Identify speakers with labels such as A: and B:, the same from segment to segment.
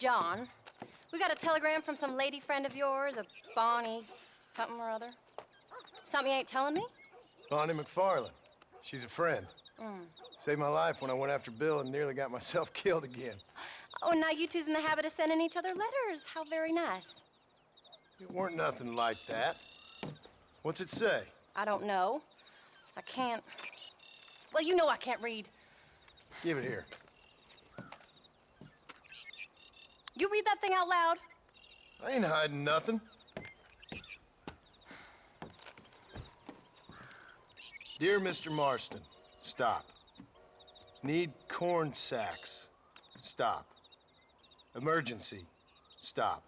A: John. We got a telegram from some lady friend of yours, a Bonnie something or other. Something you ain't telling me?
B: Bonnie McFarland. She's a friend. Saved my life when I went after Bill and nearly got myself killed again.
A: Oh, now you two's in the habit of sending each other letters. How very nice.
B: It weren't nothing like that. What's it say?
A: I don't know. I can't... Well, you know I can't read.
B: Give it here.
A: You read that thing out loud?
B: I ain't hiding nothing. Dear Mr. Marston, stop. Need corn sacks. Stop. Emergency. Stop.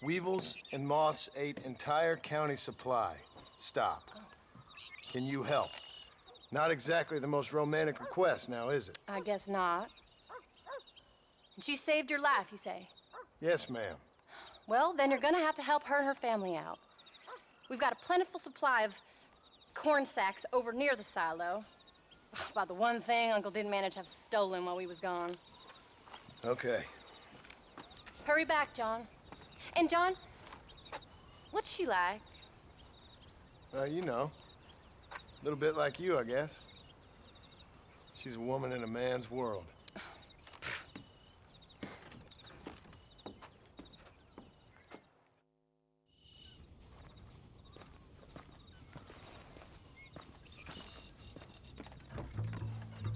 B: Weevils and moths ate entire county supply. Stop. Can you help? Not exactly the most romantic request now, is it?
A: I guess not. And she saved your life, you say?
B: Yes, ma'am.
A: Well, then you're gonna have to help her and her family out. We've got a plentiful supply of corn sacks over near the silo. About the one thing Uncle didn't manage to have stolen while we was gone.
B: Okay.
A: Hurry back, John. And John, what's she like?
B: You know. A little bit like you, I guess. She's a woman in a man's world.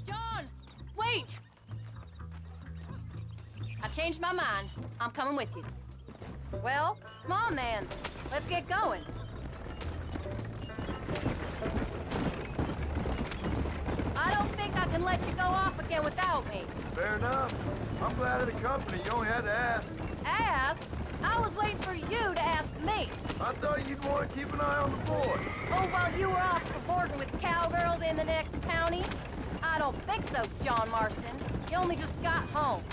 A: John, wait! I changed my mind. I'm coming with you. Well, come on then. Let's get going. I don't think I can let you go off again without me.
B: Fair enough. I'm glad of the company. You only had to ask.
A: Ask? I was waiting for you to ask me.
B: I thought you'd want to keep an eye on the boy.
A: Oh, while you were off cavorting with cowgirls in the next county? I don't think so, John Marston. You only just got home.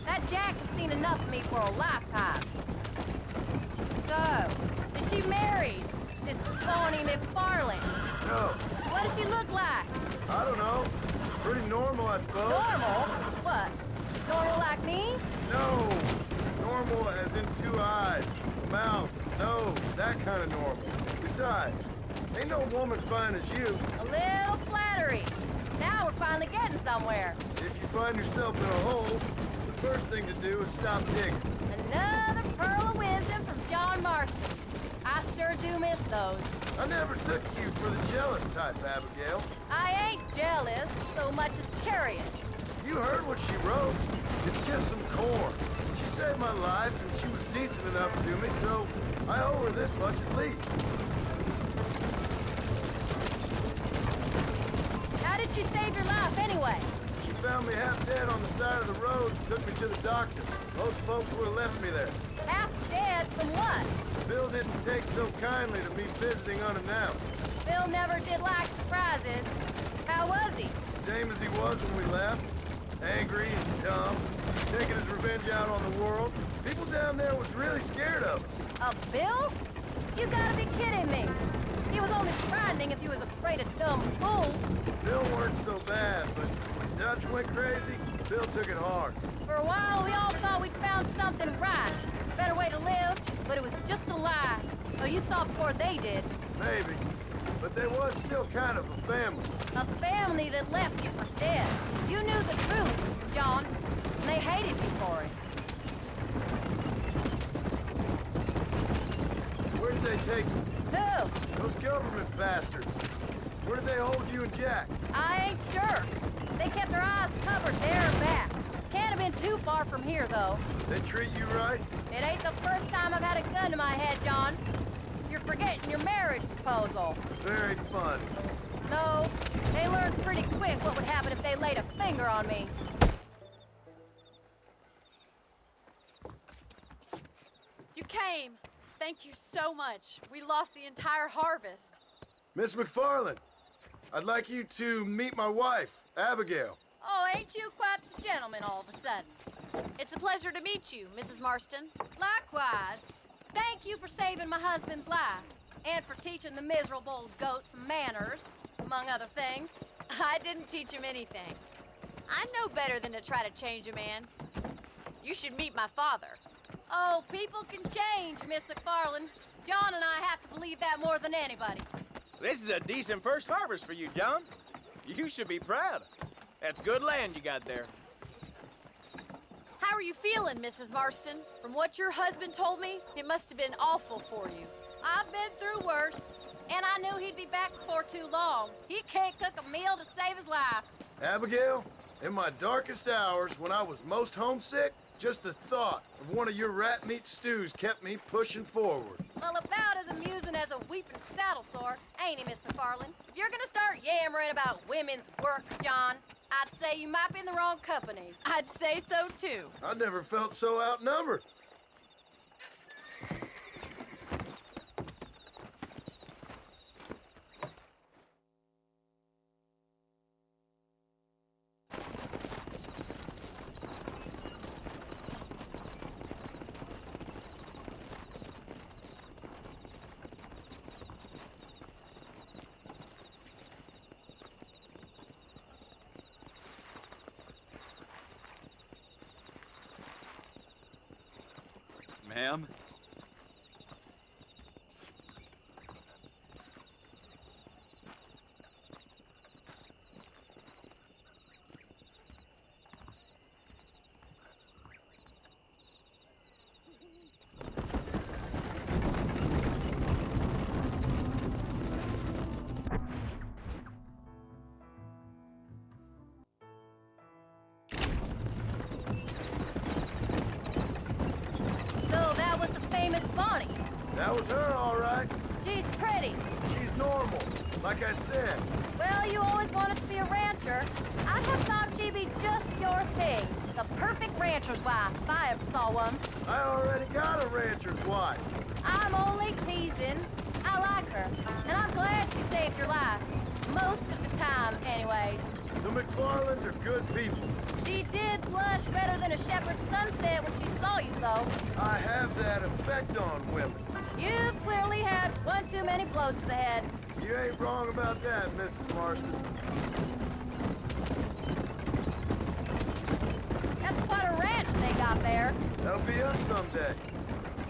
A: That Jack has seen enough of me for a lifetime. So, is she married? This Bonnie McFarland?
B: No,
A: What does she look like?
B: I don't know. Pretty normal, I suppose.
A: Normal? What? Normal like me?
B: No, normal as in 2 eyes, mouth, nose, that kind of normal. Besides, ain't no woman fine as you.
A: A little flattery. Now we're finally getting somewhere.
B: If you find yourself in a hole, the first thing to do is stop digging.
A: Another pearl of wisdom from John Marston. I sure do miss those.
B: I never took you for the jealous type, Abigail.
A: I ain't jealous so much as curious.
B: You heard what she wrote. It's just some corn. She saved my life, and she was decent enough to me, so I owe her this much at least.
A: How did she save your life anyway?
B: She found me half dead on the side of the road and took me to the doctor. Most folks would have left me there.
A: Half dead from what?
B: Bill didn't take so kindly to me visiting unannounced.
A: Bill never did like surprises. How was he?
B: Same as he was when we left. Angry and dumb, taking his revenge out on the world. People down there was really scared of him.
A: Of Bill? You gotta be kidding me. He was only frightening if he was afraid of dumb fools.
B: Bill weren't so bad, but when Dutch went crazy, Bill took it hard.
A: For a while, we all thought we'd found something right. Better way to live, but it was just a lie. Oh, you saw before they did.
B: Maybe. But they was still kind of a family.
A: A family that left you for dead. You knew the truth, John, and they hated you for it.
B: Where did they take you?
A: Who?
B: Those government bastards. Where did they hold you and Jack?
A: I ain't sure. They kept their eyes covered there and back. Can't have been too far from here, though.
B: They treat you right?
A: It ain't the first time I've had a gun to my head, John. You're forgetting your marriage proposal.
B: Very fun.
A: No, they learned pretty quick what would happen if they laid a finger on me.
C: You came. Thank you so much. We lost the entire harvest.
B: Miss McFarland, I'd like you to meet my wife, Abigail.
C: Oh, ain't you quite the gentleman all of a sudden? It's a pleasure to meet you, Mrs. Marston.
A: Likewise. Thank you for saving my husband's life, and for teaching the miserable goat some manners, among other things.
C: I didn't teach him anything. I know better than to try to change a man. You should meet my father.
A: Oh, people can change, Miss McFarland. John and I have to believe that more than anybody.
D: This is a decent first harvest for you, John. You should be proud. That's good land you got there.
C: How are you feeling, Mrs. Marston? From what your husband told me, it must have been awful for you.
A: I've been through worse, and I knew he'd be back before too long. He can't cook a meal to save his life.
B: Abigail, in my darkest hours, when I was most homesick, just the thought of one of your rat meat stews kept me pushing forward.
A: Well, about as amusing as a weeping saddle sore, ain't he, Miss McFarland? If you're gonna start yammering about women's work, John, I'd say you might be in the wrong company.
C: I'd say so, too.
B: I never felt so outnumbered.
D: Ma'am?
A: So that was the famous Bonnie.
B: That was her, all right.
A: She's pretty.
B: She's normal, like I said.
A: Well, you always wanted to be a rancher. I'd have thought she'd be just your thing. The perfect rancher's wife, if I ever saw one.
B: I already got a rancher's wife.
A: I'm only teasing. I like her, and I'm glad she saved your life. Most of the time, anyways.
B: The McFarlands are good people.
A: She did blush better than a shepherd's sunset when she saw you, though.
B: I have that effect on women.
A: You've clearly had one too many blows to the head.
B: You ain't wrong about that, Mrs. Marston.
A: That's quite a ranch they got there.
B: That'll be us someday.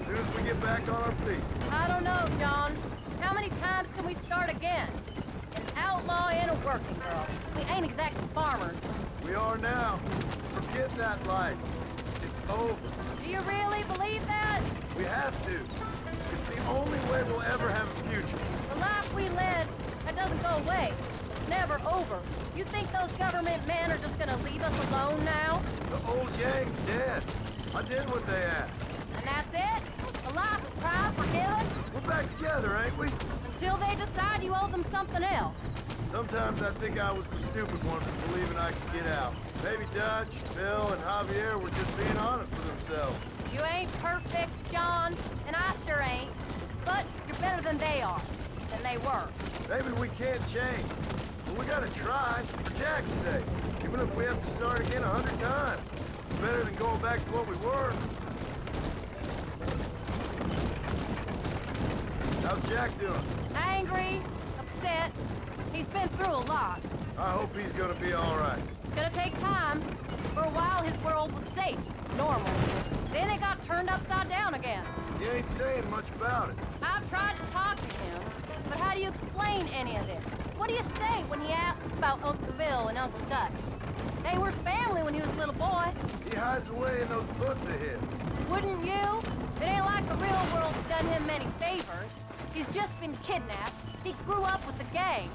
B: As soon as we get back on our feet.
A: I don't know, John. How many times can we start again? An outlaw and a working girl. We ain't exactly farmers.
B: We are now. Forget that life. It's over.
A: Do you really believe that?
B: We have to. It's the only way we'll ever have a future.
A: The life we led, that doesn't go away. It's never over. You think those government men are just gonna leave us alone now?
B: The old gang's dead. I did what they asked.
A: And that's it? A life of pride for killing?
B: We're back together, ain't we?
A: Until they decide you owe them something else.
B: Sometimes I think I was the stupid one for believing I could get out. Maybe Dutch, Bill, and Javier were just being honest with themselves.
A: You ain't perfect, John, and I sure ain't. But you're better than they are. Than they were.
B: Maybe we can't change. But we gotta try, for Jack's sake. Even if we have to start again 100 times. It's better than going back to what we were. How's Jack doing?
A: Angry, upset. He's been through a lot.
B: I hope he's gonna be all right.
A: It's gonna take time. For a while, his world was safe, normal. Then it got turned upside down again.
B: He ain't saying much about it.
A: I've tried to talk to him, but how do you explain any of this? What do you say when he asks about Uncle Bill and Uncle Dutch? They were family when he was a little boy.
B: He hides away in those books of his.
A: Wouldn't you? It ain't like the real world's done him many favors. He's just been kidnapped. He grew up with the gang.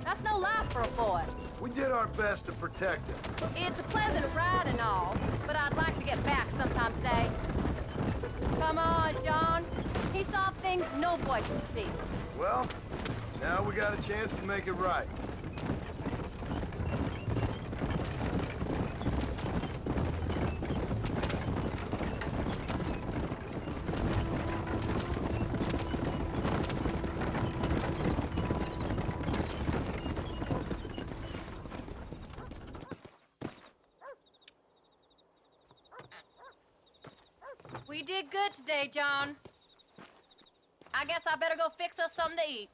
A: That's no life for a boy.
B: We did our best to protect him.
A: It's a pleasant ride and all, but I'd like to get back sometime today. Come on, John. He saw things no boy can see.
B: Well, now we got a chance to make it right.
A: We did good today, John. I guess I better go fix us something to eat.